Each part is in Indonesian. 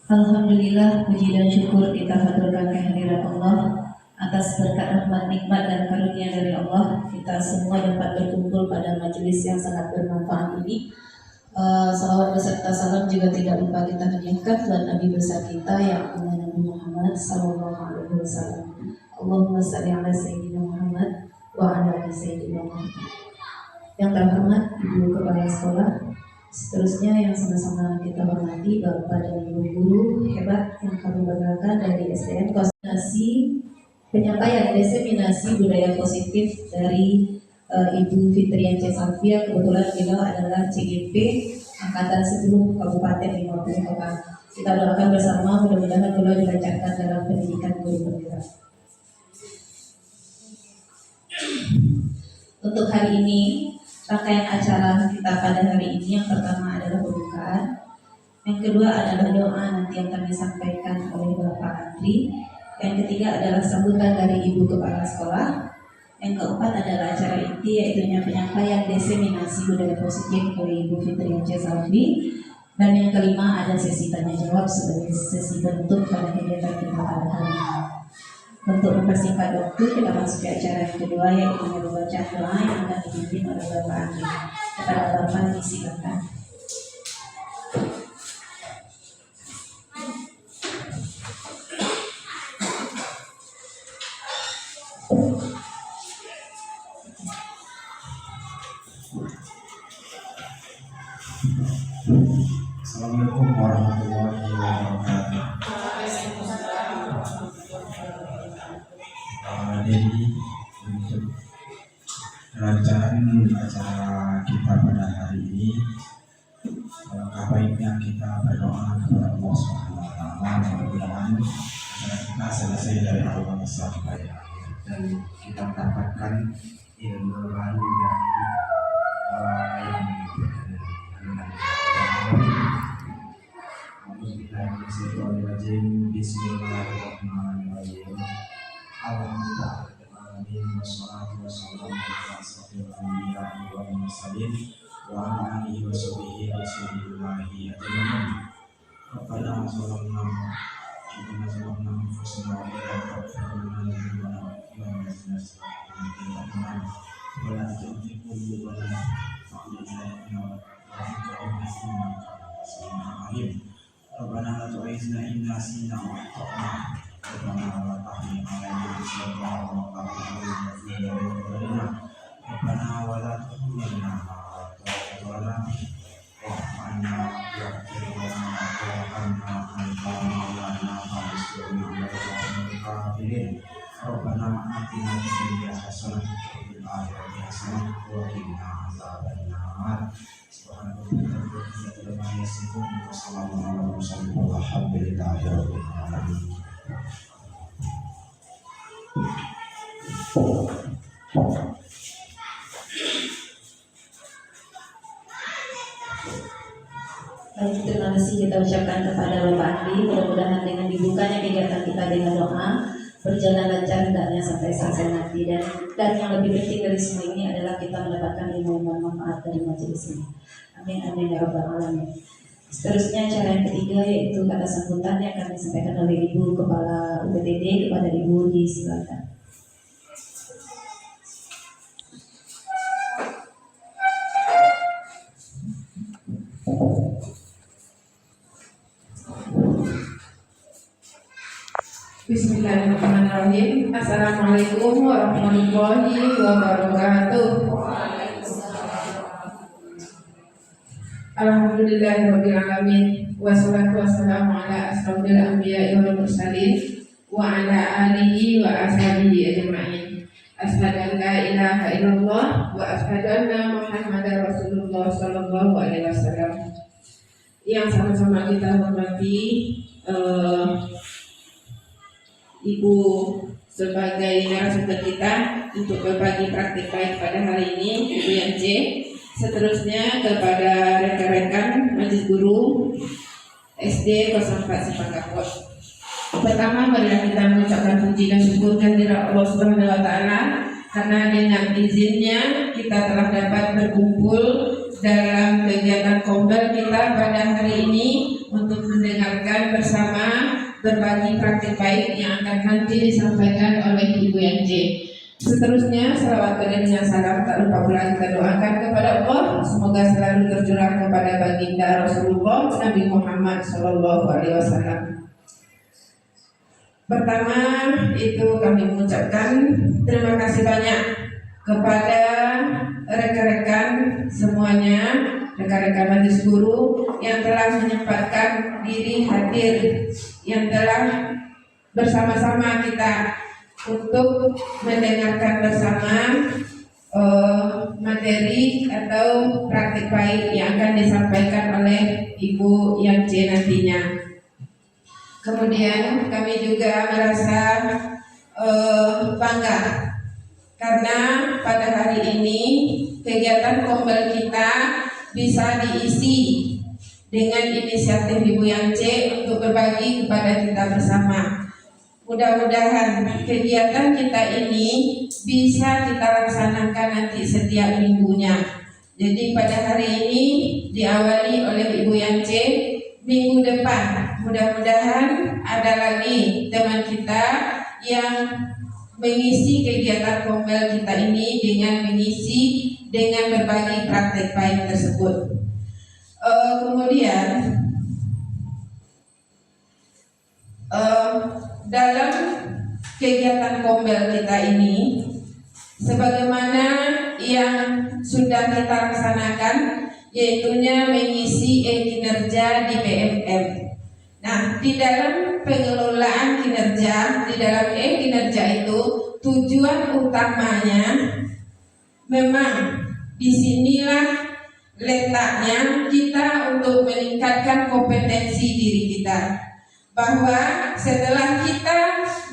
Alhamdulillah, puji dan syukur kita haturkan kehadirat Allah atas berkat rahmat, nikmat dan karunia dari Allah. Kita semua dapat berkumpul pada majelis yang sangat bermanfaat ini. Salawat beserta salam juga tidak lupa kita hadiahkan buat Nabi besar kita yang Nabi Muhammad Sallallahu Alaihi Wasallam. Allahumma salli ala Sayyidina Muhammad wa ala ali Sayyidina Muhammad. Yang terhormat Ibu Kepala Sekolah, seterusnya yang sama-sama kita hormati Bapak dan Ibu guru hebat yang kami banggakan dari SDN Koordinasi Penyampaian Diseminasi Budaya Positif dari Ibu Fitrian C. Safia. Kebetulan beliau adalah CGP Angkatan 10 Kabupaten 50 Kota. Kita doakan bersama mudah-mudahan beliau dilancarkan dalam pendidikan guru pembimbing. Untuk hari ini, rangkaian acara kita pada hari ini yang pertama adalah pembukaan, yang kedua adalah doa nanti yang akan disampaikan oleh Bapak Andri, yang ketiga adalah sambutan dari Ibu Kepala Sekolah, yang keempat adalah acara inti yaitu penyampaian diseminasi budaya positif oleh Ibu Fitrian C. Salvi, dan yang kelima ada sesi tanya jawab sebagai sesi bentuk pada kegiatan kita pada hari ini. Untuk mempersingkat waktu, kita masuk ke acara yang kedua yaitu bacaan doa yang akan dipimpin oleh Bapak Andri. Kepada Bapak disilakan. Assalamualaikum warahmatullahi wabarakatuh. Jadi untuk rancangan acara kita pada hari ini, alangkah baiknya kita berdoa kepada Allah Subhanahu wa Ta'ala, mudah-mudahan acara kita selesai dari awal sampai akhir dan kita mendapatkan ilmu baru dari yang Bismillahirrahmanirrahim. Alhamdulillahirrahmanirrahim. Wassalatu wassalamu ala asyrofil anbiya'i wal mursalin wa ala alihi wa sahbihi ajma'in. Rabbana zalamna anfusana wa la taghfir lana dhunubana wa la tuzigh qulubana ba'da idh hadaytana wa hab lana min ladunka Rabbana la tu'akhidhna in nasina wa akhtana. Rabbana la tahmil 'alaina isran kama hamaltahu 'ala alladziina Rabbana wa la tuhammilna ma la taqata lana wa'fu 'anna waghfir lana warhamna anta maulana fansurna 'alal qawmil kafirin. Rabbana atina fid dunya hasanah wa fil akhirati hasanah wa qina 'adzabannar. Baik, terima kasih kita ucapkan kepada Bapak Andri. Mudah-mudahan dengan dibukanya kegiatan kita dengan doa berjalan lancar hendaknya sampai selesai nanti, dan yang lebih penting dari semua ini adalah kita mendapatkan ilmu dan manfaat dari majelis ini. Amin amin ya rabbal alamin. Seterusnya acara yang ketiga yaitu kata sambutan yang akan disampaikan oleh Ibu Kepala UPTD. Kepada Ibu disilakan. Bismillahirrahmanirrahim. Assalamualaikum warahmatullahi wabarakatuh. Alhamdulillahirabbil alamin wassalatu wassalamu ala asrofil anbiya'i wal mursalin wa ala alihi wa ashabihi ajma'in. Asyhadu an la ilaha illallah wa asyhadu anna Muhammadar Rasulullah sallallahu alaihi wasallam. Yang sama-sama kita hormati Ibu sebagai narasumber kita untuk berbagi praktik baik pada hari ini, Ibu yang C. Seterusnya kepada rekan-rekan Majelis Guru SD 04 Sepakapot. Pertama, marilah kita mengucapkan puji dan syukur kehadirat Allah Subhanahu wa Ta'ala karena dengan izinnya kita telah dapat berkumpul dalam kegiatan kombel kita pada hari ini untuk mendengarkan bersama berbagi praktik baik yang akan nanti disampaikan oleh Ibu Yang J. Seterusnya, salawat dan salam tak lupa pula kita doakan kepada Allah, semoga selalu tercurah kepada baginda Rasulullah Nabi Muhammad SAW. Pertama itu kami mengucapkan terima kasih banyak kepada rekan-rekan semuanya, rekan-rekan majelis guru yang telah menyempatkan diri hadir, yang telah bersama-sama kita untuk mendengarkan bersama materi atau praktik baik yang akan disampaikan oleh Ibu Yang J nantinya. Kemudian kami juga merasa bangga karena pada hari ini kegiatan kombel kita bisa diisi dengan inisiatif Ibu Yang J untuk berbagi kepada kita bersama. Mudah-mudahan kegiatan kita ini bisa kita laksanakan nanti setiap minggunya. Jadi pada hari ini diawali oleh Ibu Yang J, minggu depan mudah-mudahan ada lagi teman kita yang mengisi kegiatan kombel kita ini dengan berbagi praktek baik tersebut. Kemudian dalam kegiatan kombel kita ini, sebagaimana yang sudah kita laksanakan, yaitunya mengisi kinerja di PMM. Nah, di dalam pengelolaan kinerja, di dalam kinerja itu tujuan utamanya memang disinilah letaknya kita untuk meningkatkan kompetensi diri kita. Bahwa setelah kita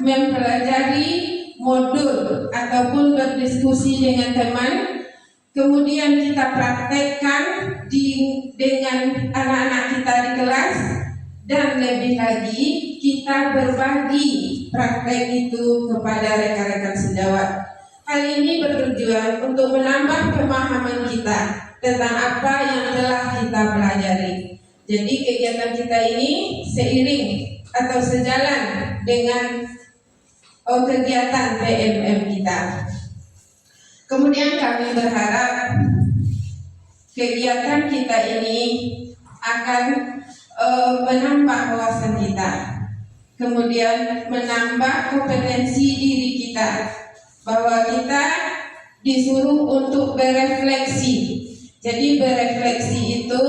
mempelajari modul ataupun berdiskusi dengan teman, kemudian kita praktekkan dengan anak-anak kita di kelas, dan lebih lagi kita berbagi praktek itu kepada rekan-rekan sejawat. Hal ini bertujuan untuk menambah pemahaman kita tentang apa yang telah kita pelajari. Jadi kegiatan kita ini seiring atau sejalan dengan kegiatan PMM kita. Kemudian kami berharap kegiatan kita ini akan menambah wawasan kita, kemudian menambah kompetensi diri kita, bahwa kita disuruh untuk berefleksi. Jadi berefleksi itu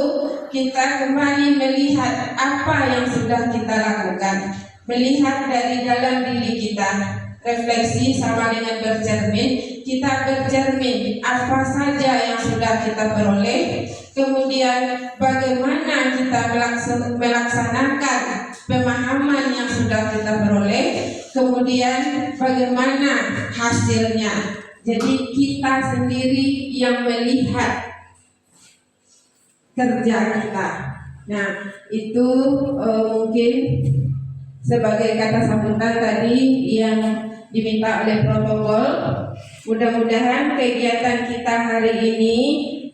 kita kembali melihat apa yang sudah kita lakukan, melihat dari dalam diri kita. Refleksi sama dengan bercermin, kita bercermin apa saja yang sudah kita peroleh, kemudian bagaimana kita melaksanakan pemahaman yang sudah kita peroleh, kemudian bagaimana hasilnya. Jadi kita sendiri yang melihat kerja kita. Nah, itu mungkin sebagai kata sambutan tadi yang diminta oleh protokol. Mudah-mudahan kegiatan kita hari ini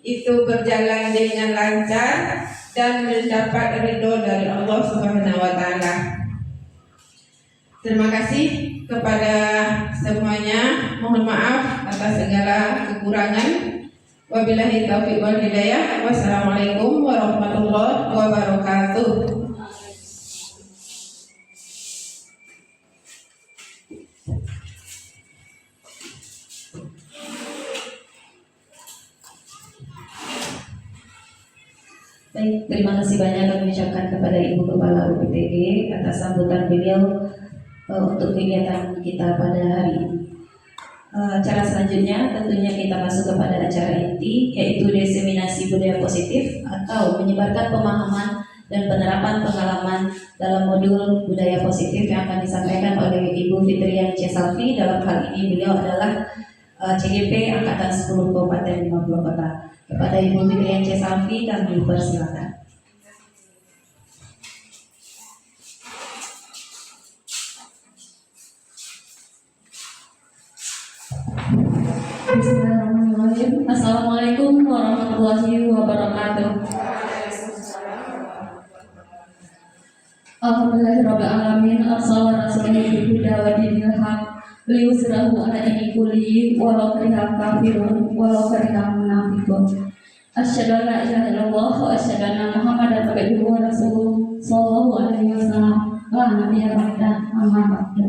itu berjalan dengan lancar dan mendapat ridho dari Allah Subhanahu wa taala. Terima kasih kepada semuanya. Mohon maaf atas segala kekurangan. Wabillahi taufiq wal hidayah. Wassalamualaikum warahmatullahi wabarakatuh. Baik, terima kasih banyak kami ucapkan kepada Ibu Kepala UPTG atas sambutan beliau untuk kegiatan kita pada hari ini. Cara selanjutnya tentunya kita masuk kepada acara inti, yaitu diseminasi budaya positif atau menyebarkan pemahaman dan penerapan pengalaman dalam modul budaya positif yang akan disampaikan oleh Ibu Fitrian C. Salvi. Dalam hal ini beliau adalah CGP Angkatan 10 Kabupaten 50 Kota. Kepada Ibu Fitrian C. Salvi kami persilakan. Bismillahirrahmanirrahim. Assalamualaikum warahmatullahi warahmatullahi wabarakatuh. Alhamdulillahirabbil alamin, arsalah rasulahu bil huda wa dinil haq liyusrahu ala dini kulli walau karihal kafirun walau karihal munafiqun. Asyhadu an la ilaha illallah wa asyhadu anna Muhammadan abduhu wa rasuluh sallallahu alaihi wasallam. La nabiyya ba'da, amma ba'du.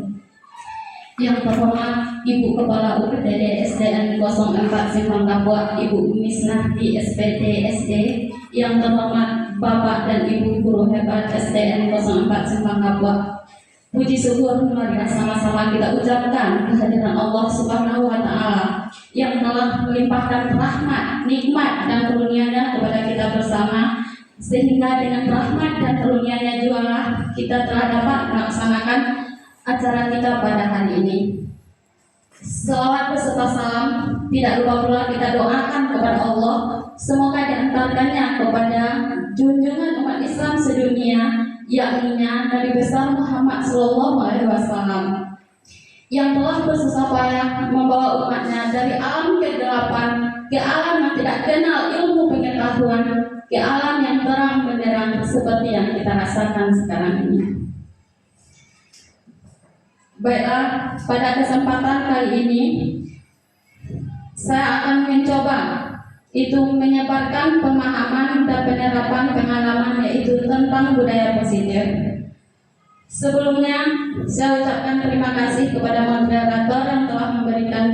Yang terhormat Ibu Kepala UPTD SDN 04 Simpang Kapua, Ibu Misnahti SPT SD. Yang terhormat Bapak dan Ibu Guru Hebat SDN 04 Simpang Kapua. Puji syukur marilah sama-sama kita ucapkan kehadiran Allah Subhanahu wa Ta'ala yang telah melimpahkan rahmat, nikmat dan karunia-Nya kepada kita bersama, sehingga dengan rahmat dan karunia-Nya jugalah kita telah dapat melaksanakan acara kita pada hari ini. Selawat beserta salam tidak lupa pula kita doakan kepada Allah, semoga diantarkannya kepada junjungan umat Islam sedunia, yakni Nabi besar Muhammad Sallallahu Alaihi Wasallam, yang telah bersusah payah membawa umatnya dari alam kegelapan ke alam yang tidak kenal ilmu pengetahuan, ke alam yang terang benderang seperti yang kita rasakan sekarang ini. Baiklah, pada kesempatan kali ini saya akan mencoba itu menyebarkan pemahaman dan penerapan pengalaman, yaitu tentang budaya positif. Sebelumnya saya ucapkan terima kasih kepada moderator yang telah memberikan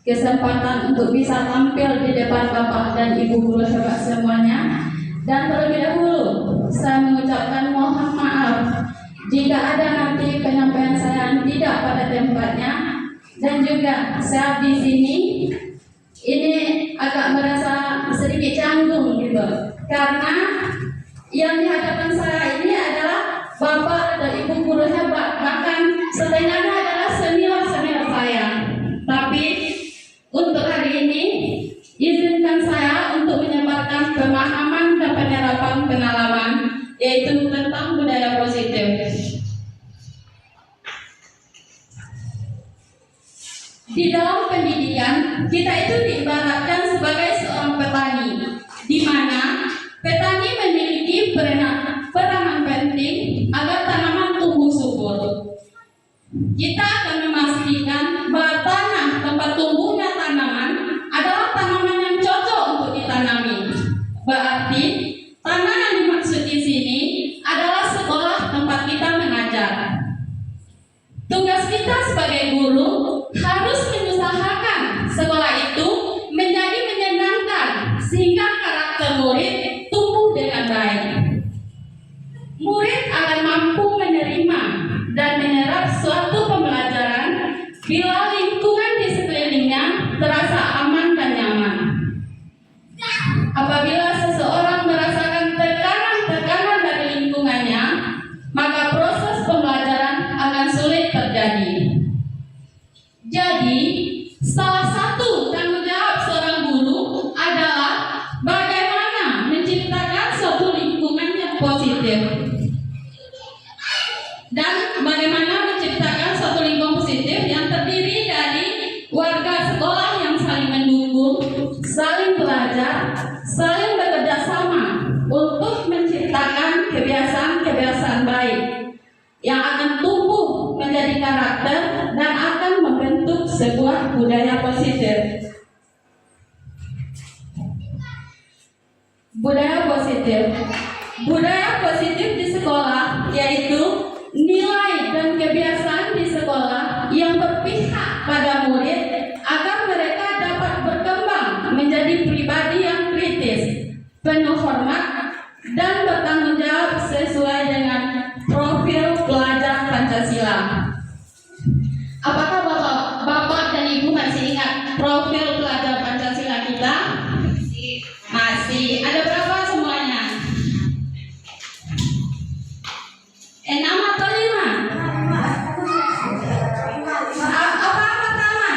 kesempatan untuk bisa tampil di depan Bapak dan Ibu guru hebat semuanya. Dan terlebih dahulu saya mengucapkan mohon maaf jika ada nanti penyampaian saya yang tidak pada tempatnya, dan juga saya di sini ini agak merasa sedikit canggung gitu, karena yang di hadapan saya ini adalah Bapak dan Ibu guru hebat, bahkan setengahnya adalah senior-senior saya. Tapi untuk hari ini izinkan saya untuk menyebarkan pemahaman dan penerapan pengalaman, yaitu tentang budaya positif. Di dalam pendidikan, kita itu diibaratkan sebagai seorang petani, di mana petani memiliki peranan penting agar tanaman tumbuh subur. Kita akan memastikan bahwa tanah tempat tumbuhnya tanaman adalah tanaman yang cocok untuk ditanami. Berarti tanah yang dimaksud di sini adalah sekolah tempat kita mengajar. Tugas kita sebagai guru harus mengusahakan sekolah itu menjadi menyenangkan, sehingga karakter murid tumbuh dengan baik. Murid akan mampu menerima dan menyerap suatu pembelajaran bila lingkungan di sekelilingnya terasa aman dan nyaman. Apabila seseorang merasakan tekanan-tekanan dari lingkungannya, maka proses pembelajaran akan sulit terjadi. Jadi, salah satu tanggung jawab seorang guru adalah bagaimana menciptakan suatu lingkungan yang positif. Dan bagaimana menciptakan suatu lingkungan positif yang terdiri dari warga sekolah yang saling mendukung, saling belajar, saling bekerja sama untuk menciptakan kebiasaan-kebiasaan baik yang akan tumbuh menjadi karakter dan akan membentuk sebuah budaya positif. Budaya positif di sekolah yaitu nilai dan kebiasaan di sekolah yang berpihak pada murid agar mereka dapat berkembang menjadi pribadi yang kritis, penuh hormat, dan bertanggung jawab sesuai dengan profil pelajar Pancasila. Apakah Bapak dan Ibu masih ingat profil pelajar Pancasila kita? Masih. Ada berapa semuanya? 6 atau 5? Apa pertama?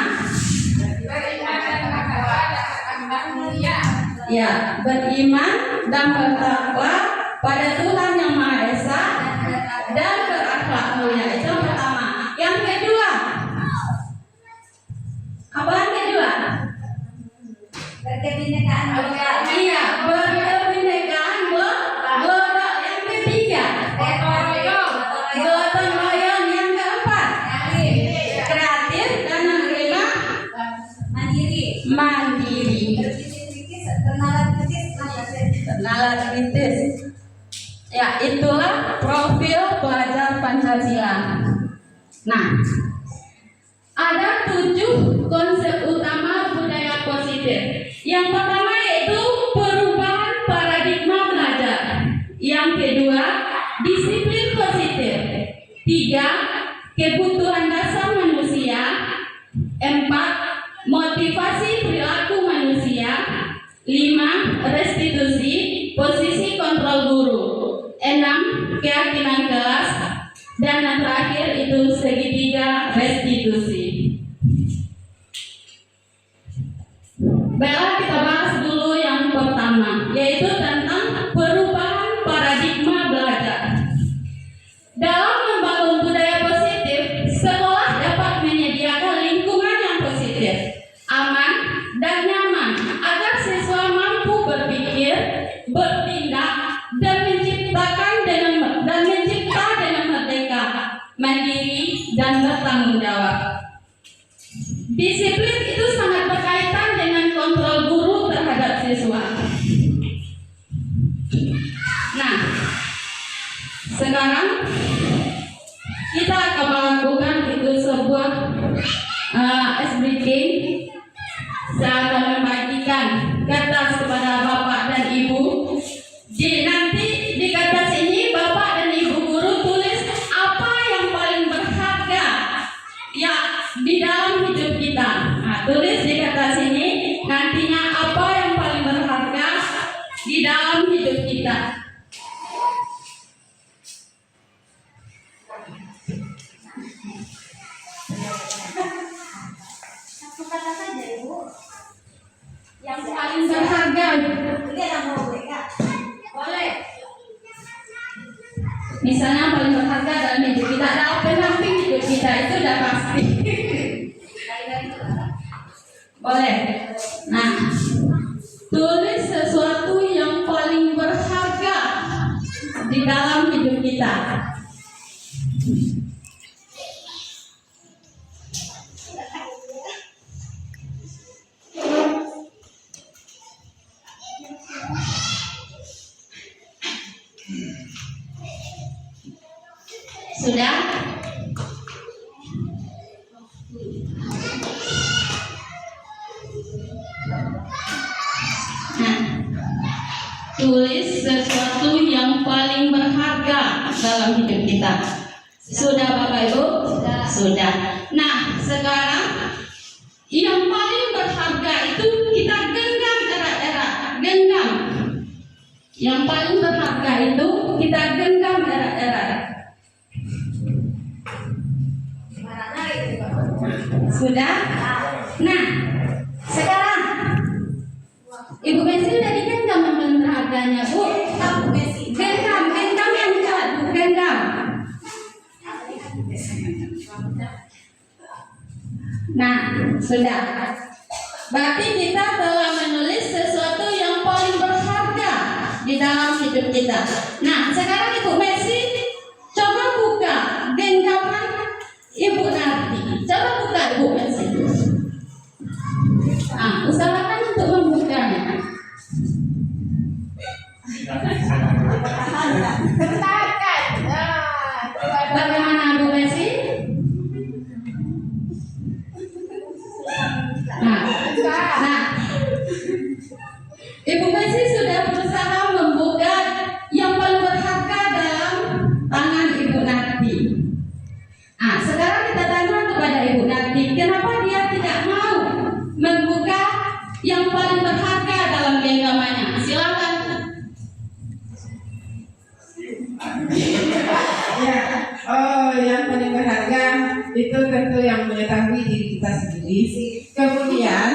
Ya, beriman dan bertakwa pada Tuhan Yang Maha Esa dan berakhlak mulia. Itu yang pertama. Yang kedua, apa yang kedua? Berkebinekaan. Iya, mandiri. Kenalan kritis. Ya, itulah profil pelajar Pancasila. Nah, ada 7 konsep utama budaya positif. Yang pertama yaitu perubahan paradigma belajar. Yang kedua, disiplin positif. 3, kebutuhan dasar manusia. 4, motivasi perilaku manusia. 5, restitusi, posisi kontrol guru. 6, keyakinan kelas. Dan yang terakhir itu segitiga restitusi. Baiklah, kita bahas dulu yang pertama, yaitu tentang perubahan paradigma belajar. Dalam membangun budaya positif, sekolah dapat menyediakan lingkungan yang positif, aman, dan nyaman agar siswa mampu berpikir, bertindak, dan mencipta dengan merdeka, mandiri, dan bertanggung jawab. Disiplin itu sangat berkaitan dengan kontrol guru terhadap siswa. Nah, sekarang kita akan melakukan itu sebuah ice breaking. Saya akan membagikan kertas kepada Bapak dan Ibu. Nanti di kertas ini Bapak dan Ibu guru tulis apa yang paling berharga ya di dalam hidup kita. Nah, tulis di kertas ini nantinya apa yang paling berharga di dalam hidup kita. Satu kata saja Ibu. Yang paling berharga. Ini ada mau mereka. Boleh. Misalnya paling berharga dalam hidup kita ada pendamping hidup kita, itu udah pasti. Boleh. Nah, tulis sesuatu yang paling berharga di dalam hidup kita. Sudah? Nah, tulis sesuatu yang paling berharga dalam hidup kita. Sudah Bapak Ibu? Sudah. Nah, sekarang yang paling berharga itu kita genggam erat-erat. Genggam. Yang paling berharga itu kita genggam erat-erat. Sudah? Nah, sekarang Ibu Messi udah digenggam yang paling berharganya, Bu. Genggam yang jatuh, genggam. Nah, sudah. Berarti kita telah menulis sesuatu yang paling berharga di dalam hidup kita. Nah, sekarang Ibu Messi coba buka genggaman Ibu Narti. Coba buka Ibu Messi. Nah, usahakan untuk membukanya. Bagaimana Bu Messi? Nah, Ibu Messi sudah berusaha membuka yang paling berharga dalam tangan Ibu Narti. Nah, sekarang kita tanya kepada Ibu Narti, kenapa dia tidak mau membuka yang paling berharga dalam genggamannya? Silakan. Ya, yang paling berharga itu tentu yang mengetahui diri kita sendiri. Kemudian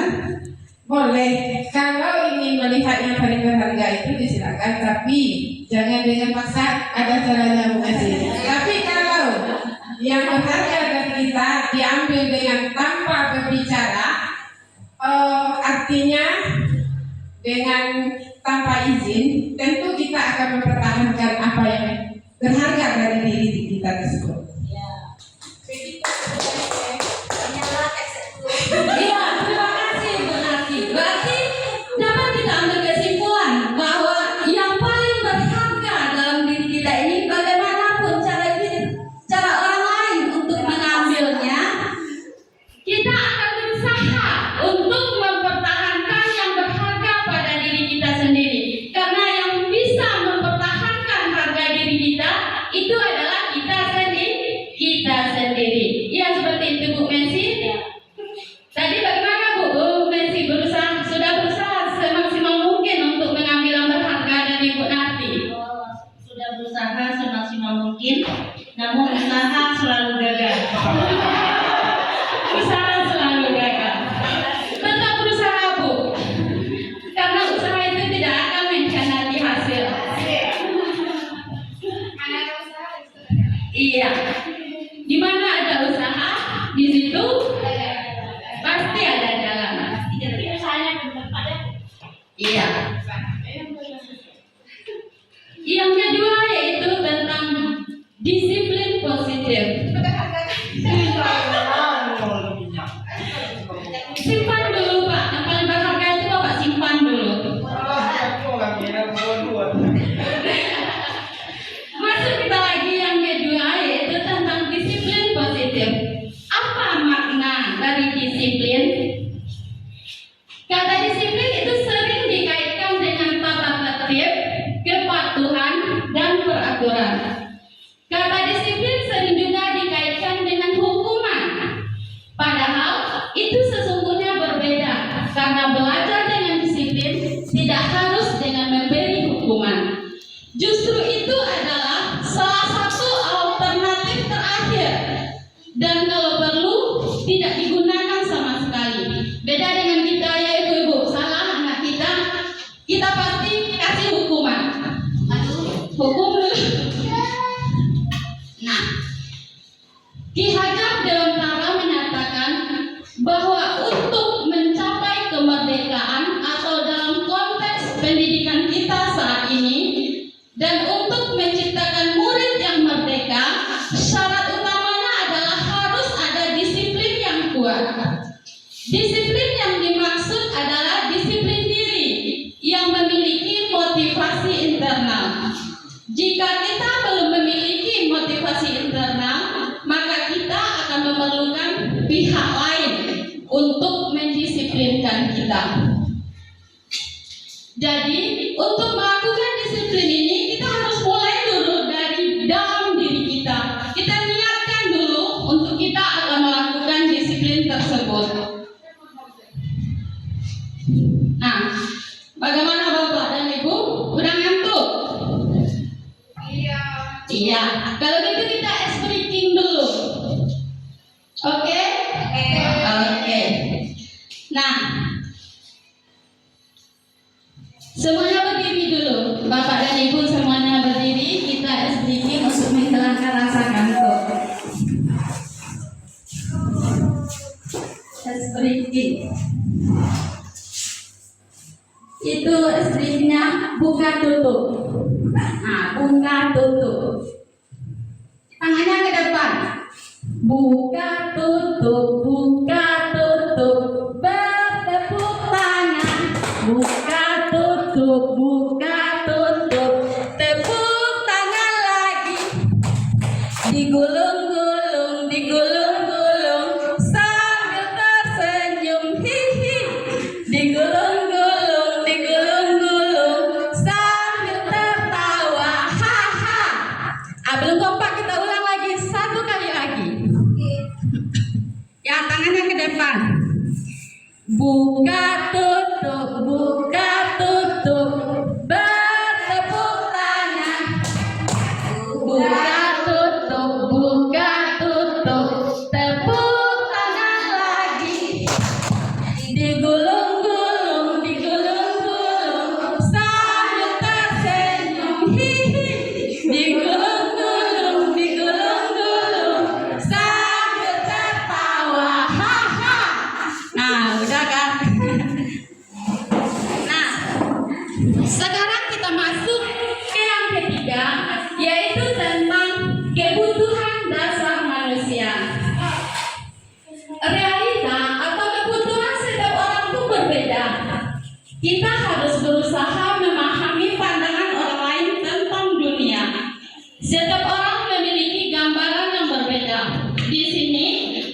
boleh kalau ingin melihat yang paling berharga itu disilakan, tapi jangan dengan paksa, ada caranya Bu Messi. Tapi kalau yang berharga dari kita diambil dengan tanpa berbicara, artinya dengan tanpa izin, tentu kita akan mempertahankan apa yang berharga dari diri kita tersebut. Begitu. Nyala teks dulu. Iya, terima kasih Bu Narti. Iya. Yang kedua yaitu tentang disiplin positif. Simpan dulu Pak, yang paling berharga itu Bapak simpan dulu. Masuk kita lagi yang kedua yaitu tentang disiplin positif. Apa makna dari disiplin? Kata disiplin itu sering dikaitkan dengan tata tertib, kepatuhan, dan peraturan. Kata disiplin sering juga dikaitkan dengan hukuman. Padahal itu sesungguhnya berbeda, karena belajar dengan disiplin tidak harus dengan memberi hukuman. Justru itu adalah salah satu alternatif terakhir, dan kalau perlu tidak digunakan sama sekali. Beda dengan kita ya ibu-ibu, salah anak kita pasti kasih hukuman. Hukum dulu. Nah, Ki Hajar Dewantara menyatakan bahwa untuk mencapai kemerdekaan atau dalam konteks pendidikan kita saat ini dan untuk menciptakan murid yang merdeka, syarat utamanya adalah harus ada disiplin yang kuat. Disiplin yang dimaksud adalah disiplin diri yang memiliki motivasi internal. Jika kita belum memiliki motivasi internal, maka kita akan memerlukan pihak lain untuk mendisiplinkan kita. Jadi, untuk melakukan disiplin ini, kita harus mulai dulu dari dalam diri kita. Kita niatkan dulu untuk kita akan melakukan disiplin tersebut. Nah, bagaimana Bapak dan Ibu? Udah ngantuk? Iya. Kalau gitu kita ice breaking dulu. Oke? Oke. Nah, semuanya berdiri dulu. Bapak dan Ibu semuanya berdiri. Kita ice breaking untuk menghilangkan rasa ngantuk. Ice breaking. Itu istrinya buka tutup. Nah, buka tutup. Tangannya ke depan. Buka tutup, buka tutup. Bertepuk tangan. Buka tutup, buka tutup. Tepuk tangan lagi. Digulung-gulung, digulung-gulung sambil tersenyum. Hihi. Digulung belum kompak, kita ulang lagi satu kali lagi. Ya, tangannya ke depan. Buka tutup, buka tutup. Bertepuk tangan. Buka tutup, buka tutup. Tepuk tangan lagi. Digulung-gulung, digulung-gulung sambil tersenyum. Hihi. Digulung sekarang kita masuk ke yang ketiga, yaitu tentang kebutuhan dasar manusia. Realita atau kebutuhan setiap orang itu berbeda. Kita harus berusaha memahami pandangan orang lain tentang dunia. Setiap orang memiliki gambaran yang berbeda. Di sini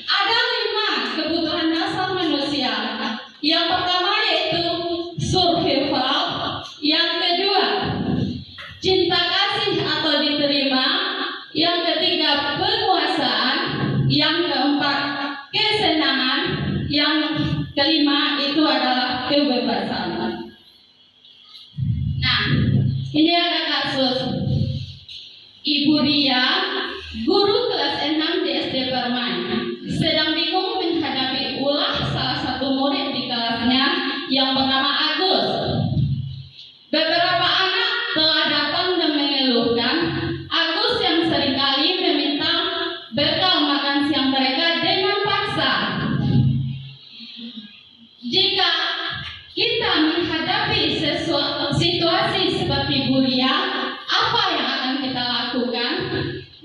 ada 5 kebutuhan dasar manusia. Yang pertama yaitu survival. Yang kedua, cinta kasih atau diterima. Yang ketiga, penguasaan. Yang keempat, kesenangan. Yang kelima itu adalah kebebasan. Nah, ini ada kasus Ibu Ria, guru kelas 6 di SD Permai, sedang bingung menghadapi ulah salah satu murid di kelasnya yang bernama Agus. Beberapa anak telah datang dan mengeluhkan Agus yang seringkali meminta bekal makan siang mereka dengan paksa. Jika kita menghadapi menghadapi situasi seperti bulia, apa yang akan kita lakukan?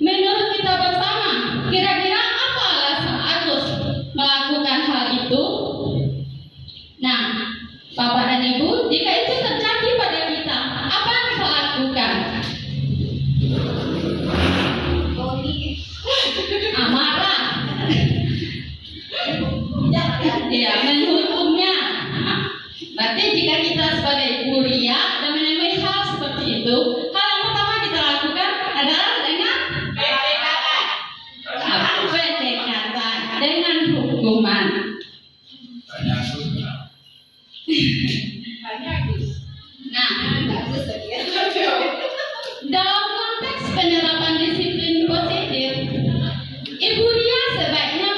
Menurut kita bersama, kira-kira apa alasan Agus melakukan hal itu? Nah, Bapak dan Ibu, jika itu terjadi pada kita, apa yang kita lakukan? Marah. Ya, menghukumnya. Berarti jika kita sebagai bulia dan menemui hal seperti itu, hal yang pertama kita lakukan adalah dengan pendekatan, dengan hukuman. Nah, dalam konteks penerapan disiplin positif, Ibu Ria sebaiknya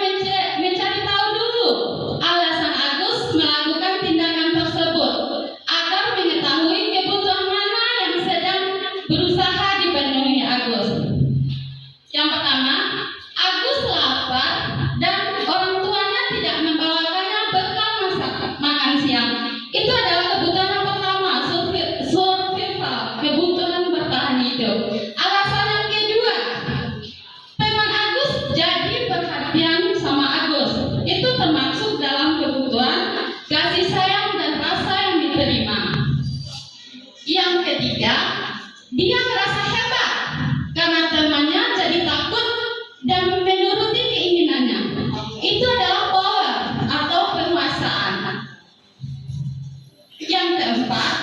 mencari tahu dulu alasan Agus melakukan tindakan tersebut agar mengetahui kebutuhan mana yang sedang berusaha dipenuhi Agus. Yang pertama, Agus lapar dan orang tuanya tidak membawakannya bekal makan siang. Itu adalah kebutuhan yang pertama, survival, kebutuhan bertahan hidup. Alasan yang kedua, teman Agus jadi perhatian sama Agus. Itu termasuk dalam kebutuhan kasih sayang dan rasa yang diterima. Yang ketiga, dia merasa hebat karena temannya jadi takut dan menuruti keinginannya. Itu adalah power atau penguasaan. Yang keempat,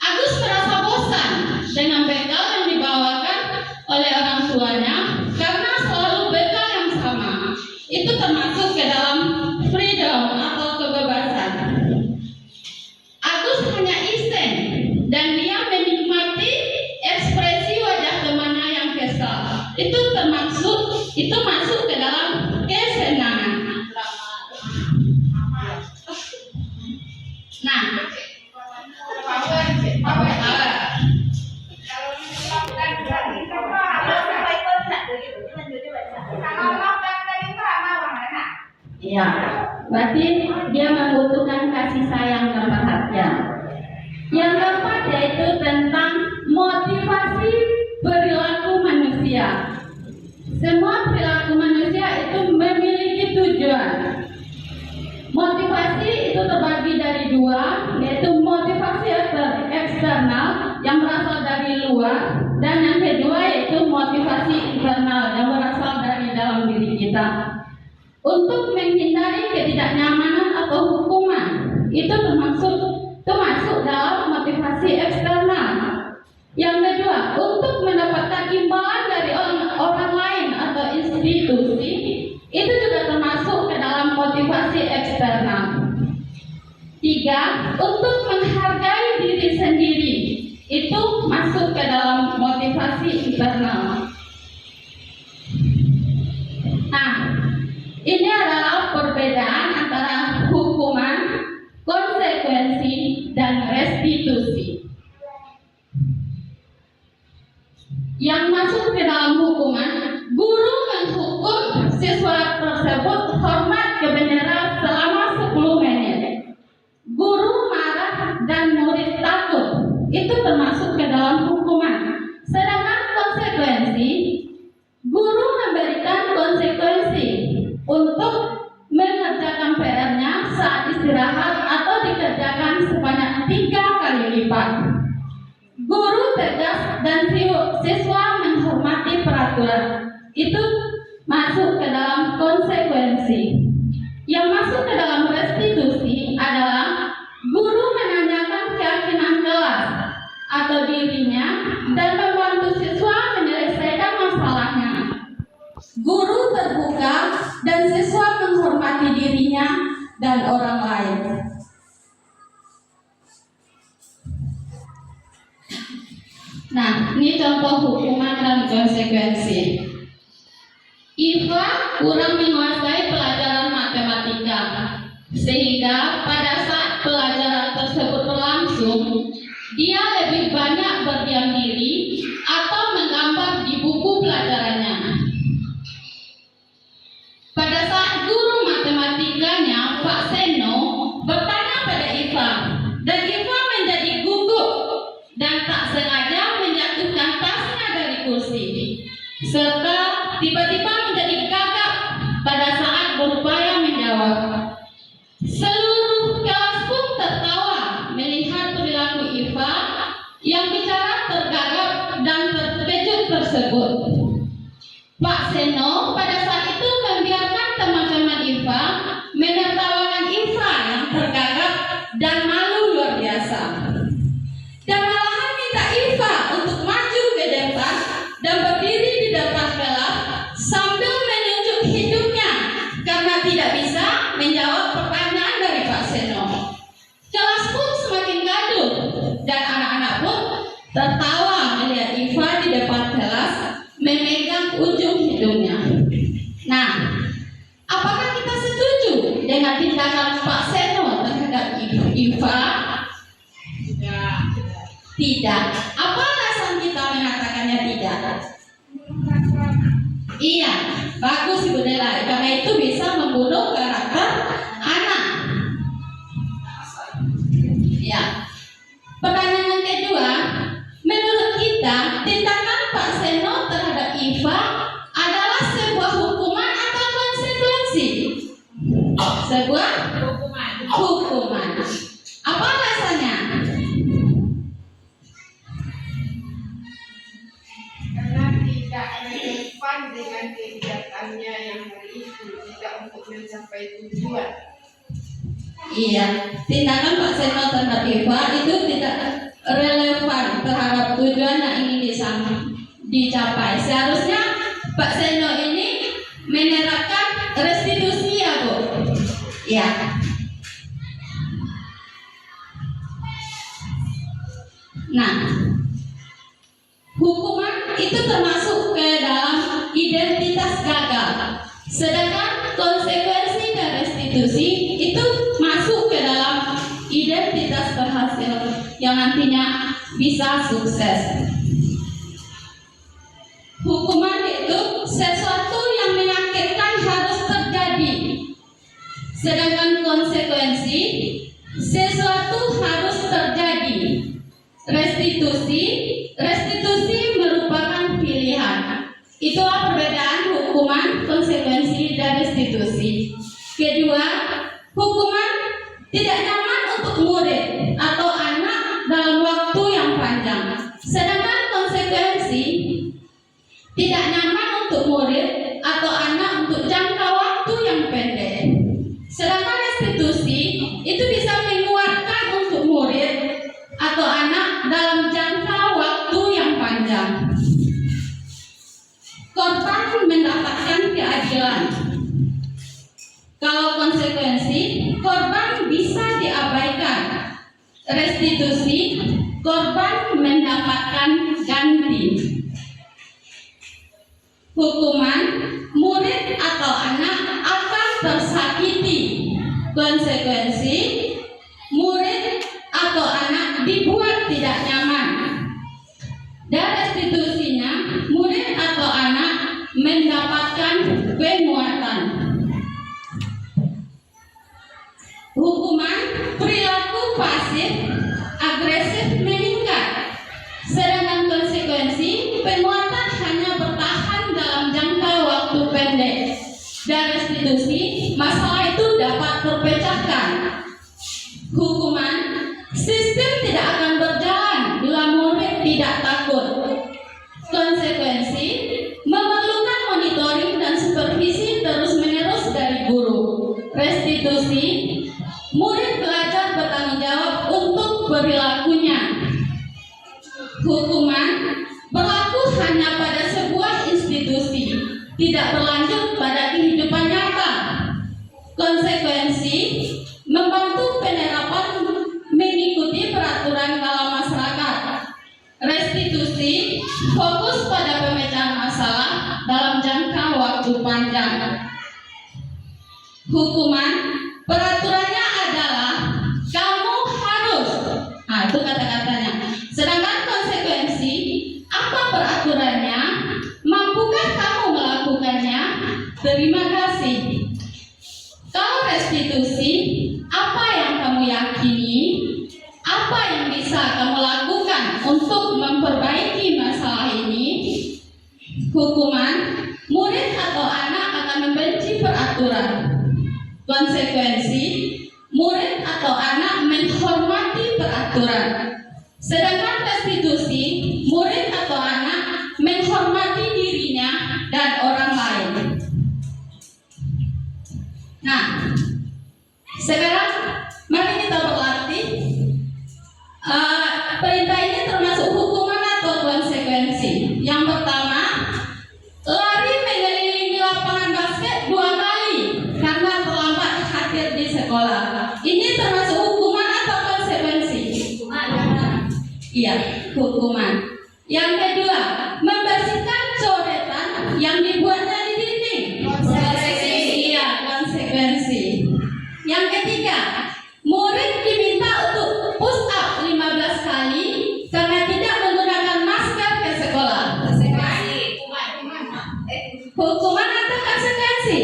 Agus merasa bosan dengan bekal yang dibawakan oleh orang tuanya karena selalu bekal yang sama. Itu termasuk ke dalam freedom atau kebebasan. Agus hanya iseng dan dia menikmati ekspresi wajah temannya yang kesal. Itu masuk ke dalam kesenangan. Nah, iya, berarti dia membutuhkan kasih sayang dan perhatian. Yang keempat yaitu tentang motivasi perilaku manusia. Semua perilaku manusia itu memiliki tujuan. Motivasi itu terbagi dari dua, yaitu motivasi eksternal yang berasal dari luar, dan yang kedua yaitu motivasi internal yang berasal dari dalam diri kita. Untuk menghindari ketidaknyamanan atau hukuman, itu termasuk dalam motivasi eksternal. Yang kedua, untuk mendapatkan imbalan dari orang lain atau institusi, itu juga termasuk ke dalam motivasi eksternal. Tiga, untuk menghargai diri sendiri, itu masuk ke dalam motivasi internal. Nah, ini adalah perbedaan antara hukuman, konsekuensi, dan restitusi. Yang masuk ke dalam hukuman, guru menghukum siswa tersebut hormat ke bendera selama 10 menit. Guru marah dan murid takut, itu termasuk ke dalam hukuman. Sedangkan konsekuensi, guru memberikan konsekuensi untuk mengerjakan PR-nya saat istirahat atau dikerjakan sebanyak 3 kali lipat. Guru tegas dan siswa menghormati peraturan. Itu masuk ke dalam konsekuensi. Yang masuk ke dalam restitusi adalah guru menanyakan keyakinan kelas atau dirinya dan membantu siswa menyelesaikan masalahnya. Guru terbuka dan siswa menghormati dirinya dan orang lain. Nah, ini contoh hukuman dan konsekuensi. Iva kurang menguasai pelajaran matematika, sehingga pada saat pelajaran tersebut berlangsung, dia lebih banyak berdiam diri atau menggambar di buku pelajarannya. Pada saat guru matematikanya, Pak Seno, bertanya pada Iva, dan Iva serta tiba-tiba menjadi gagap pada saat berupaya menjawab. Seluruh kelas pun tertawa melihat perilaku Iva yang bicara tergagap dan terkejut tersebut. Pak Seno pada saat itu membiarkan teman-teman Iva menertawakan Iva yang tergagap dan malu luar biasa, dan malahan minta Iva untuk maju ke depan dan berdiri di depan kelas sambil menunjuk hidungnya karena tidak bisa menjawab pertanyaan dari Pak Seno. Kelas pun semakin gaduh dan anak-anak pun tertawa melihat Iva di depan kelas memegang ujung hidungnya. Nah, apakah kita setuju dengan tindakan Pak Seno terhadap Iva? Tidak. Apa alasan kita mengatakannya tidak? Iya, bagus Ibu Dela. Karena itu bisa membunuh karakter anak. Ya. Pertanyaan yang kedua, menurut kita tindakan Pak Seno terhadap Iva adalah sebuah hukuman atau konsekuensi? Sebuah hukuman. Apa alasannya? Karena tidak relevan dengan kegiatannya yang hari itu, tidak untuk mencapai tujuan. Iya, tindakan Pak Seno terhadap Iva itu tidak relevan terhadap tujuan yang ingin dicapai. Seharusnya Pak Seno ini menerapkan restitusi ya Bu. Ya. Nah, hukuman itu termasuk ke dalam identitas gagal, sedangkan konsekuensi dan restitusi itu masuk ke dalam identitas berhasil yang nantinya bisa sukses. Hukuman itu sesuatu yang menyakitkan harus terjadi, sedangkan konsekuensi sesuatu harus terjadi. Restitusi merupakan pilihan. Itulah perbedaan hukuman, konsekuensi, dan restitusi. Kedua, hukuman tidak nyaman untuk murid atau anak dalam waktu yang panjang, sedangkan konsekuensi tidak nyaman untuk murid atau anak untuk jangka waktu yang pendek. Sedangkan restitusi itu bisa menguatkan untuk murid atau anak dalam jangka waktu yang panjang. Korban mendapatkan keadilan. Kalau konsekuensi, korban bisa diabaikan. Restitusi, korban mendapatkan ganti. Hukuman, murid atau anak akan tersakiti. Konsekuensi, murid atau anak dibuat tidak nyaman. Dan restitusinya, murid atau anak mendapatkan penguatan. Hukuman, perilaku pasif, agresif meningkat. Sedangkan konsekuensi, penguatan hanya bertahan dalam jangka waktu pendek. Dan restitusi, masalah itu dapat terpecahkan. Hukuman, sistem tidak akan berjalan bila murid tidak takut. Konsekuensi, memerlukan monitoring dan supervisi terus-menerus dari guru. Restitusi, murid belajar bertanggung jawab untuk perilakunya. Hukuman berlaku hanya pada sebuah institusi, tidak berlanjut pada kehidupan nyata. Konsekuensi, membantu penerapan mengikuti peraturan dalam masyarakat. Restitusi, fokus pada pemecahan masalah dalam jangka waktu panjang. Hukuman, peraturannya adalah kamu harus. Nah, itu kata-katanya. Sedangkan konsekuensi, apa peraturannya? Mampukah kamu melakukannya? Iya, hukuman. Yang kedua, membersihkan coretan yang dibuatnya di dinding. Iya, konsekuensi. Yang ketiga, murid diminta untuk push up 15 kali karena tidak menggunakan masker ke sekolah. Hukuman atau konsekuensi?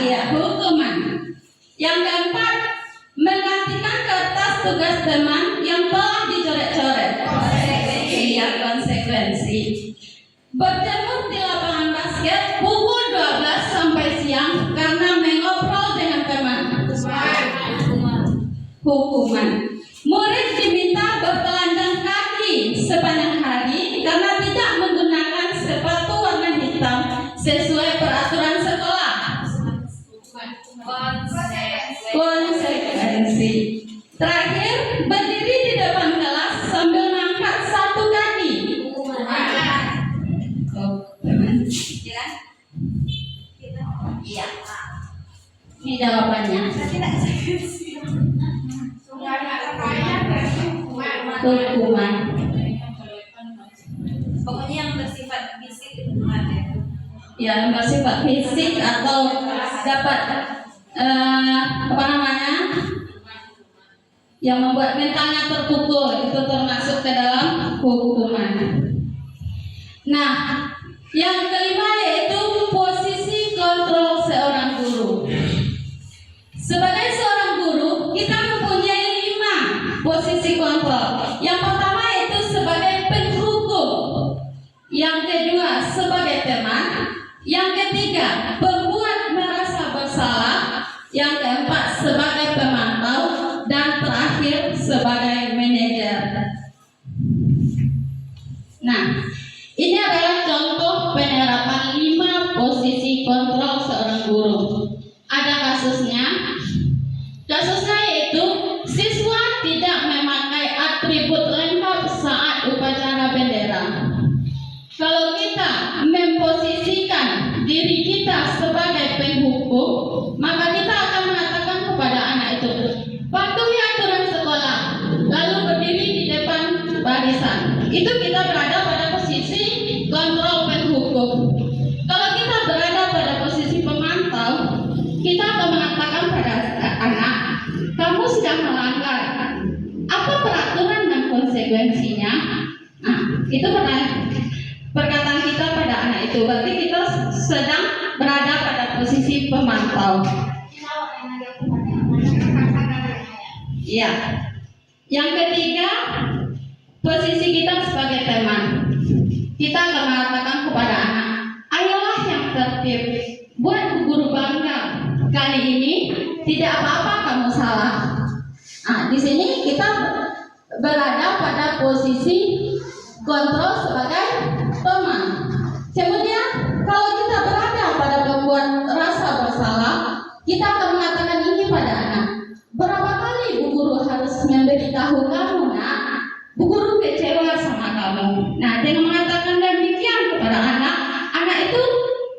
Iya, hukuman. Yang keempat, menggantikan kertas tugas teman yang telah dicoret-coret. Iya, konsekuensi. Berjemur di lapangan basket pukul 12 sampai siang karena mengobrol dengan teman. Hukuman. Murid diminta bertelanjang kaki sepanjang hari karena tidak menggunakan sepatu warna hitam sesuai peraturan sekolah. Konsekuensi. Terakhir, berdiri di depan kelas sambil mengangkat satu kaki. Iya. Ini jawabannya. Hukuman. Pokoknya yang bersifat fisik hukuman ya. Ya, yang bersifat fisik atau dapat apa namanya, yang membuat mentalnya terpukul, itu termasuk ke dalam hukuman. Nah, yang kelima yaitu posisi kontrol seorang guru. Sebagai seorang guru, kita mempunyai 5 posisi kontrol. Yang pertama yaitu sebagai penghukum, yang kedua sebagai teman, yang ketiga pembuat merasa bersalah, yang keempat sebagai pemantau, dan terakhir sebagai manajer. Nah, ini adalah contoh penerapan 5 posisi kontrol seorang guru. Ada kasusnya. Kasusnya yaitu siswa tidak memakai atribut lengkap saat upacara bendera. Kalau kita memposisikan diri kita sebagai penghukum, maka kita akan mengatakan kepada anak itu, patuhi aturan sekolah, lalu berdiri di depan barisan. Itu kita berada pada posisi kontrol penghukum. Kalau kita berada pada posisi pemantau, kita akan mengatakan pada anak, kamu sedang melanggar. Apa peraturan dan konsekuensinya? Nah, itu perkataan kita pada anak itu. Berarti kita sedang berada pada posisi pemantau. Iya. Yang ketiga, posisi kita sebagai teman. Kita akan mengatakan kepada anak, ayolah yang tertib, buat guru bangga. Kali ini tidak apa-apa kamu salah. Nah, di sini kita berada pada posisi kontrol sebagai teman. Kemudian kalau kita berada pada membuat rasa bersalah, kita akan mengatakan ini pada anak. Berapa kali Bu Guru harus memberitahu kamu, nak? Bu Guru kecewa sama kamu. Nah, dengan mengatakan demikian kepada anak, anak itu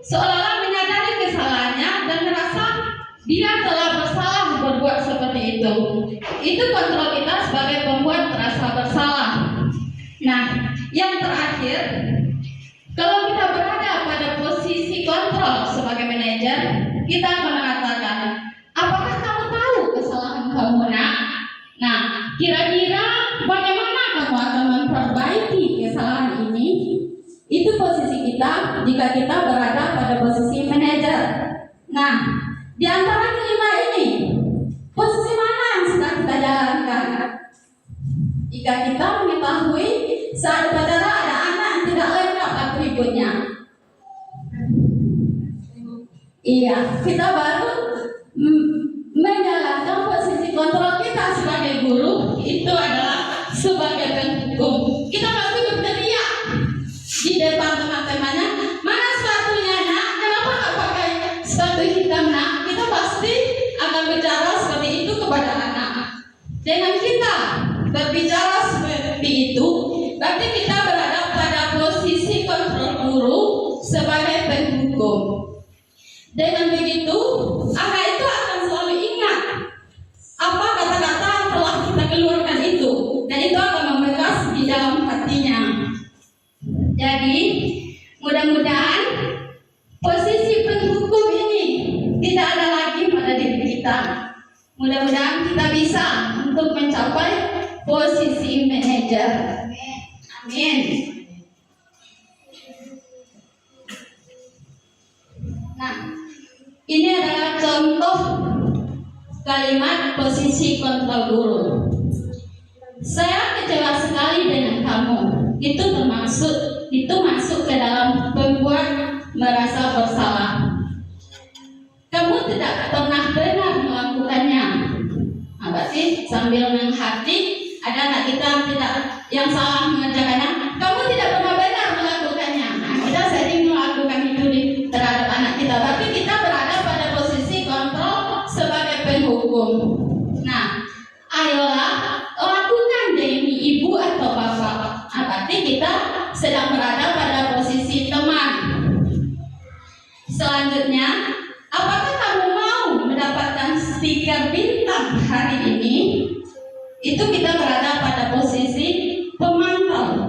seolah-olah menyadari kesalahannya dan merasa dia telah bersalah berbuat seperti itu. Itu kontrol kita sebagai pembuat rasa bersalah. Nah, yang terakhir, kalau kita berada pada posisi kontrol sebagai manajer, kita akan mengatakan, apakah kamu tahu kesalahan kamu, nak? Nah, kira-kira bagaimana kamu akan memperbaiki kesalahan ini? Itu posisi kita jika kita berada pada posisi manajer. Nah, di antara kelima ini, posisi mana yang sedang kita jalankan? Jika kita mengetahui saat upacara ada anak yang tidak lengkap atributnya, iya, kita baru menjalankan posisi kontrol kita sebagai guru. Itu adalah sebagai penghukum. Kita pasti berteriak di depan teman-temannya, mana sepatunya, nak? Kenapa nggak pakai sepatu hitam, nak? Kita pasti akan bicara seperti itu kepada anak. Dengan kita berbicara seperti itu, berarti kita berada pada posisi kontrol guru sebagai penghukum. Dengan begitu, anak itu akan selalu ingat apa kata-kata yang telah kita keluarkan itu, dan itu akan membekas di mudah-mudahan kita bisa untuk mencapai posisi manajer. Amin. Nah, ini adalah contoh kalimat posisi kontrol guru. Saya kecewa sekali dengan kamu. Itu masuk ke dalam membuat merasa bersalah. Kamu tidak pernah benar melakukannya. Nah, berarti sambil menghati, ada anak kita tidak yang salah mengerjakannya. Kamu tidak pernah benar melakukannya. Nah, kita sering melakukan itu terhadap anak kita. Tapi kita berada pada posisi kontrol sebagai penghukum. Nah, ayolah lakukan demi ibu atau bapak. Nah, berarti kita sedang berada pada posisi teman. Selanjutnya, apakah kamu mau mendapatkan stiker bintang hari ini? Itu kita berada pada posisi pemantau.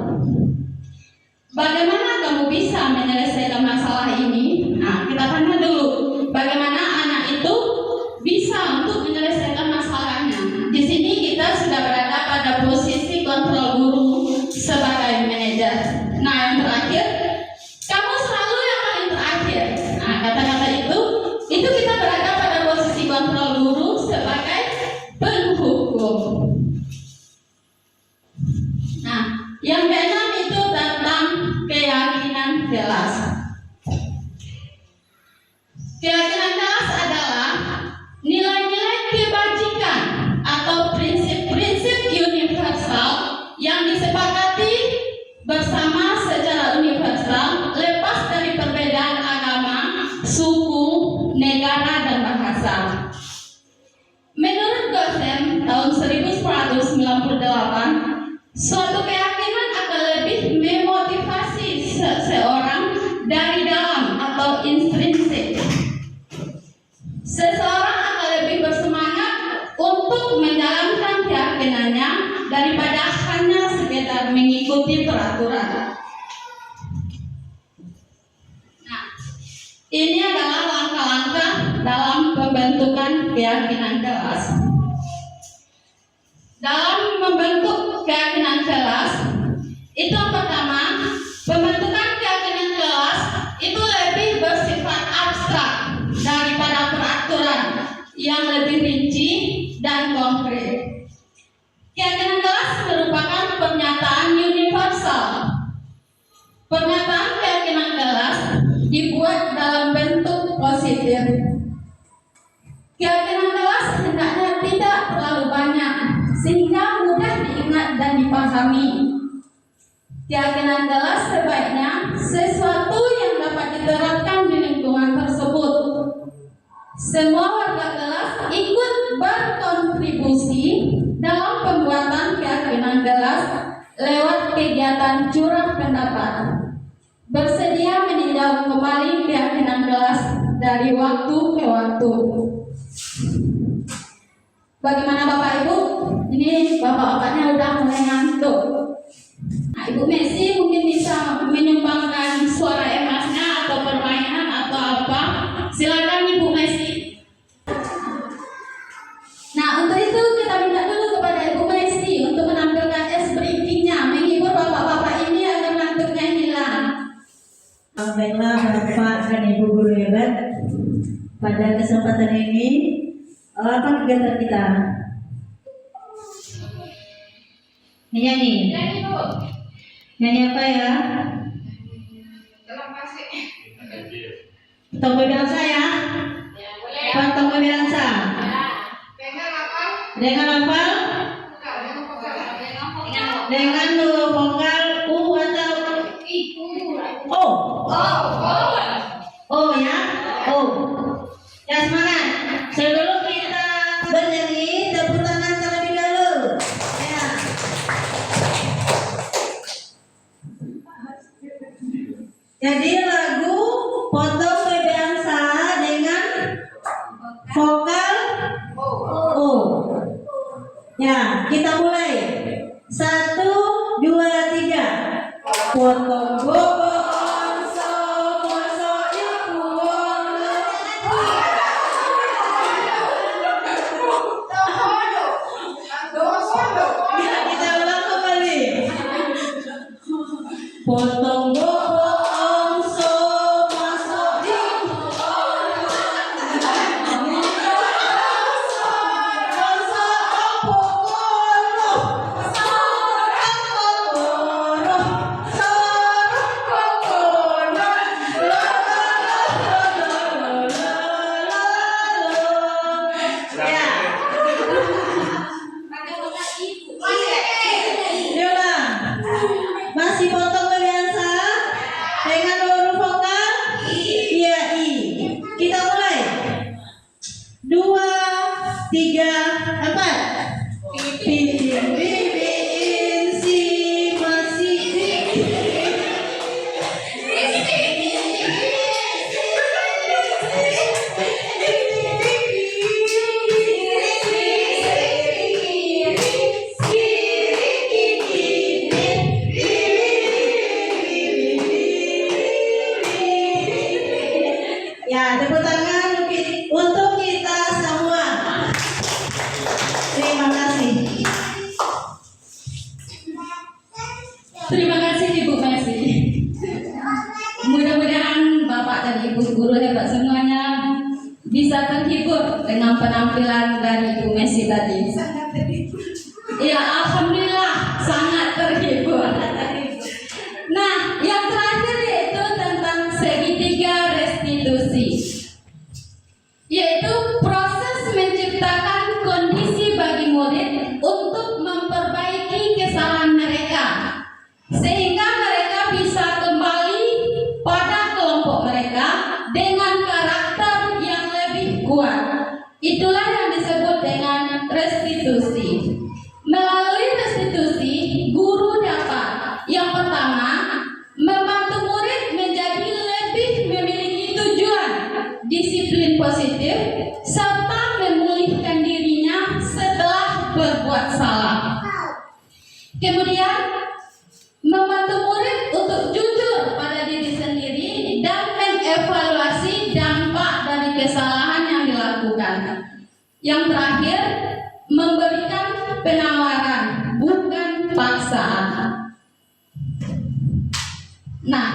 Bagaimana kamu bisa menyelesaikan masalah ini? Nah, kita tanya dulu, bagaimana anak itu bisa untuk menyelesaikan masalahnya? Di sini kita sudah berada pada posisi kontrol guru sebagai manajer. Nah, yang terakhir, kamu selalu yang paling terakhir. Nah, kata-kata itu kita berada pada posisi kontrol guru sebagai penghukum. Nah, yang keenam itu tentang keyakinan kelas. Keyakinan kelas adalah nilai-nilai kebajikan atau prinsip-prinsip universal yang disepakati bersama secara universal lepas dari perbedaan agama, suku, negara, dan bahasa. Menurut Gossem tahun 1998, suatu keyakinan akan lebih memotivasi seseorang dari dalam atau intrinsik. Seseorang akan lebih bersemangat untuk menjalankan keyakinannya daripada hanya sekedar mengikuti peraturan. Nah, ini adalah langkah-langkah dalam pembentukan keyakinan kelas. Dalam membentuk keyakinan kelas, itu yang pertama, pembentukan keyakinan kelas itu lebih bersifat abstrak daripada peraturan yang lebih rinci dan konkret. Keyakinan kelas merupakan pernyataan universal. Pernyataan keyakinan kelas dibuat dalam bentuk positif. Keyakinan kelas hendaknya tidak terlalu banyak sehingga mudah diingat dan dipahami. Keyakinan kelas sebaiknya sesuatu yang dapat diterapkan di lingkungan tersebut. Semua warga kelas ikut berkontribusi dalam pembuatan keyakinan kelas lewat kegiatan curah pendapat. Bersedia meninjau kembali keyakinan kelas dari waktu ke waktu. Bagaimana Bapak Ibu? Ini bapak-bapaknya udah mulai ngantuk. Nah, Ibu Messi mungkin bisa menyumbangkan suara emasnya atau permainan atau apa. Silakan Ibu Messi. Nah, untuk itu kita minta dulu kepada Ibu Messi untuk menampilkan briefingnya, menghibur bapak-bapak ini agar ngantuknya hilang. Baiklah Bapak dan Ibu guru hebat, pada kesempatan ini apa kegiatan kita? Menyanyi. Nyanyi apa ya? Tonggo Bilansa ya? Pak Tonggo Bilansa. Dengan apa? Dengan vokal U atau O? O ya? O. Ya semangat. Sebelum kita bernyanyi, tepuk tangan terlebih dahulu. Ya. Jadi lagu Potong Bebeansa dengan vokal O. Ya, kita mulai. 1, 2, 3. Potong bebeansa, masa ibu. Terima kasih Ibu Messi. Mudah-mudahan Bapak dan Ibu guru hebat semuanya bisa terhibur dengan penampilan dari Ibu Messi tadi. Ya, alhamdulillah sangat terhibur. Nah, yang terakhir yaitu tentang segitiga restitusi, yaitu proses menciptakan kondisi bagi murid untuk memperbaiki kesalahan mereka sehingga mereka bisa kembali pada kelompok mereka dengan karakter yang lebih kuat. Itulah yang disebut dengan restitusi. Melalui restitusi, guru dapat yang pertama membantu murid menjadi lebih memiliki tujuan, disiplin positif, serta memulihkan dirinya setelah berbuat salah. Kemudian membantu murid untuk jujur pada diri sendiri dan mengevaluasi dampak dari kesalahan yang dilakukan. Yang terakhir, memberikan penawaran, bukan paksaan. Nah,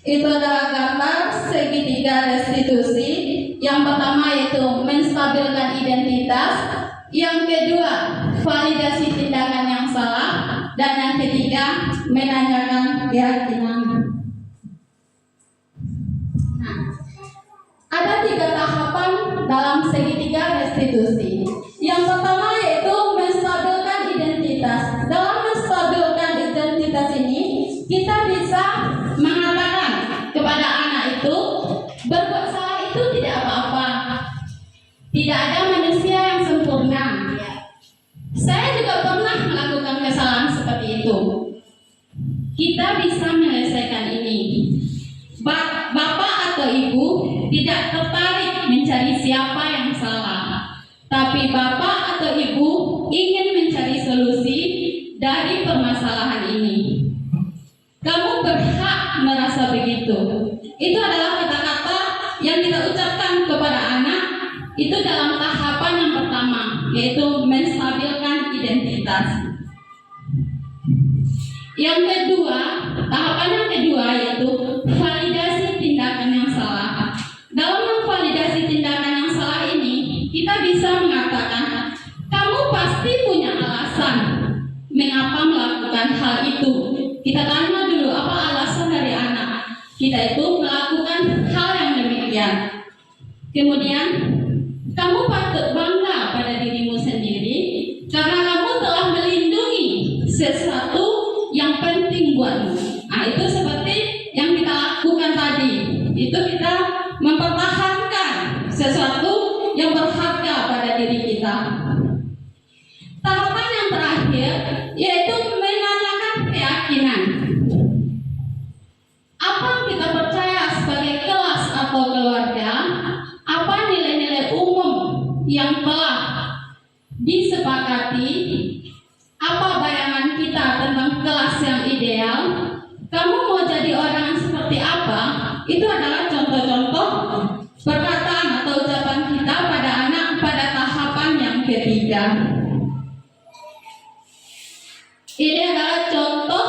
itu adalah gambar segitiga restitusi. Yang pertama yaitu menstabilkan identitas, yang kedua validasi tindakan yang salah, dan yang ketiga menanyakan keyakinan. Nah, ada 3 tahapan dalam segitiga restitusi. Yang pertama yaitu menstabilkan identitas. Dalam menstabilkan identitas ini, kita bisa mengatakan kepada anak itu, berbuat salah itu tidak apa-apa. Tidak ada manusia yang sempurna. Saya juga pernah melakukan kesalahan seperti itu. Kita bisa menyelesaikan ini. Bapak atau ibu tidak tertarik mencari siapa yang salah, tapi bapak atau ibu ingin mencari solusi dari permasalahan ini. Kamu berhak merasa begitu. Itu adalah kata-kata yang kita ucapkan kepada anak. Itu dalam tahapan yang pertama, yaitu menstabilkan identitas. Yang kedua, tahapan yang kedua yaitu validasi tindakan yang salah. Dalam memvalidasi tindakan yang salah ini, kita bisa mengatakan, kamu pasti punya alasan mengapa melakukan hal itu. Kita tanya dulu, apa alasan dari anak kita itu melakukan hal yang demikian. Kemudian, kamu patut bangga pada dirimu sendiri karena kamu telah melindungi sesuatu yang penting buatmu. Nah, itu seperti yang kita lakukan tadi. Itu kita mempertahankan sesuatu yang berharga pada diri kita. Tahapan yang terakhir yaitu menanyakan keyakinan. Apa yang kita percaya sebagai kelas atau keluarga? Apa nilai-nilai umum yang telah disepakati? Apa bayangan kita tentang kelas yang ideal? Kamu mau jadi orang yang seperti apa? Itu adalah contoh-contoh perkataan atau ucapan kita pada anak pada tahapan yang ketiga. Ini adalah contoh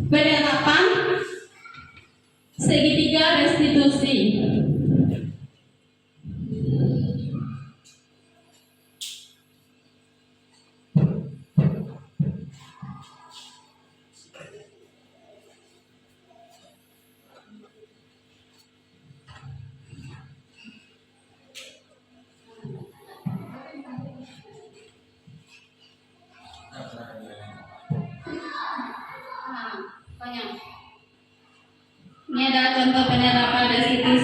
penerapan segitiga restitusi. Ini adalah contoh penerapan restitusi.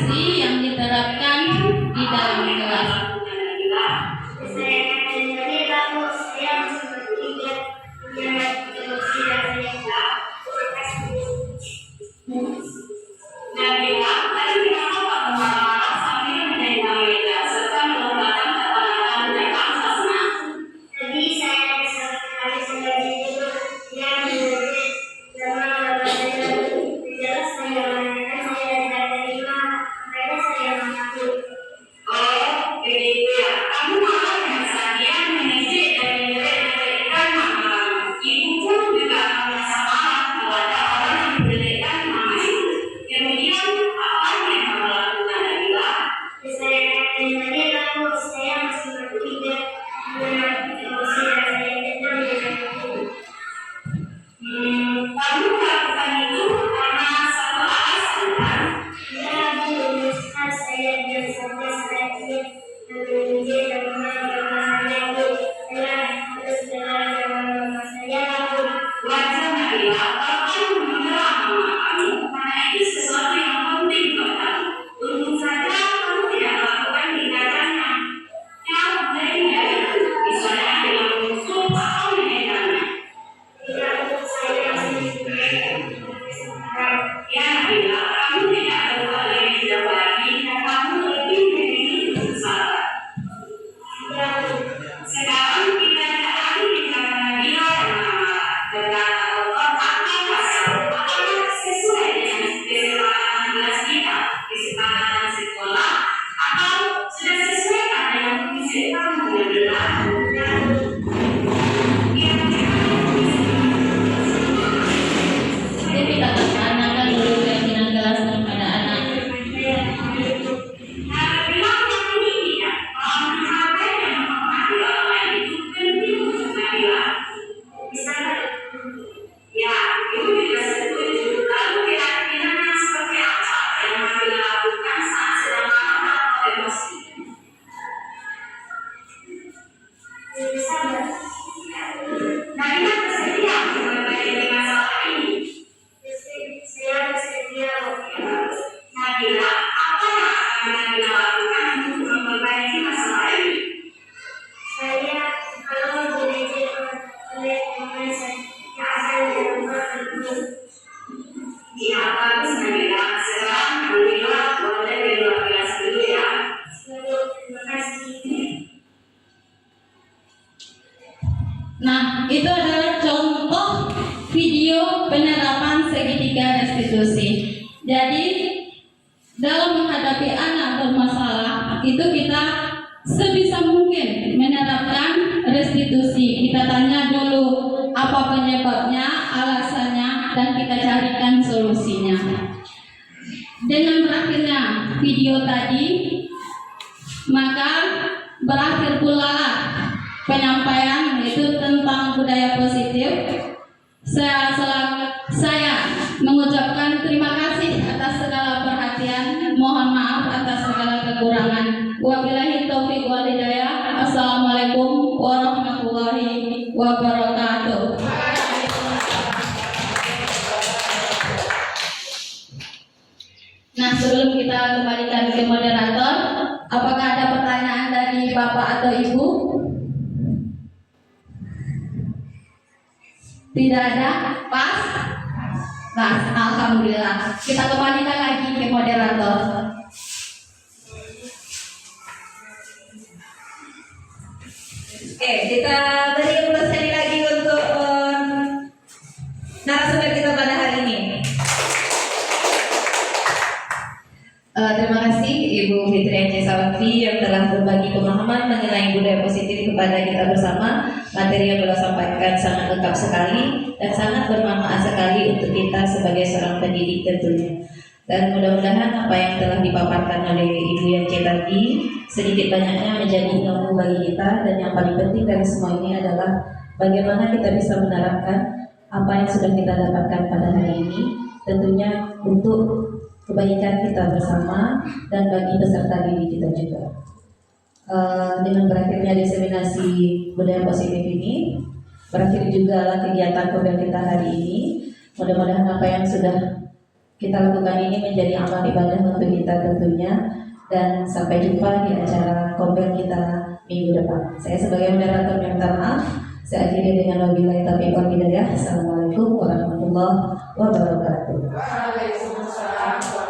Jadi kita tanyakan dulu keyakinan kelas kepada anak. Nah, itu adalah contoh video penerapan segitiga restitusi. Jadi, dalam menghadapi anak bermasalah, itu kita sebisa mungkin menerapkan restitusi. Kita tanya dulu apa penyebabnya, alasannya, dan kita carikan solusinya. Dengan berakhirnya video tadi, maka berakhir pula penyampaian itu tentang budaya positif. Saya mengucapkan terima kasih atas segala perhatian. Mohon maaf atas segala kekurangan. Wabillahi taufiq wal hidayah. Assalamualaikum warahmatullahi wabarakatuh. Nah, sebelum kita kembalikan ke moderator, apakah ada pertanyaan dari Bapak atau Ibu? Tidak ada? Pas? Nah, alhamdulillah. Kita kembalikan lagi ke moderator. Oke, kita beri aplaus sekali lagi untuk narasumber kita pada hari ini. Terima kasih Ibu Fitri Ence Salafi yang telah berbagi pemahaman mengenai budaya positif kepada kita bersama. Materi yang beliau sampaikan sangat lengkap sekali dan sangat bermanfaat sekali untuk kita sebagai seorang pendidik tentunya. Dan mudah-mudahan apa yang telah dipaparkan oleh Ibu Ence tadi sedikit banyaknya menjadi ilmu bagi kita. Dan yang paling penting dari semua ini adalah bagaimana kita bisa menerapkan apa yang sudah kita dapatkan pada hari ini, tentunya untuk kebaikan kita bersama dan bagi peserta didik kita juga. Dengan berakhirnya diseminasi budaya positif ini, berakhir juga lah kegiatan program kita hari ini. Mudah-mudahan apa yang sudah kita lakukan ini menjadi amal ibadah untuk kita tentunya. Dan sampai jumpa di acara kompel kita minggu depan. Saya sebagai moderator minta maaf. Saya akhiri dengan wabillahi taufiq wal hidayah. Assalamualaikum warahmatullahi wabarakatuh. Waalaikumsalam.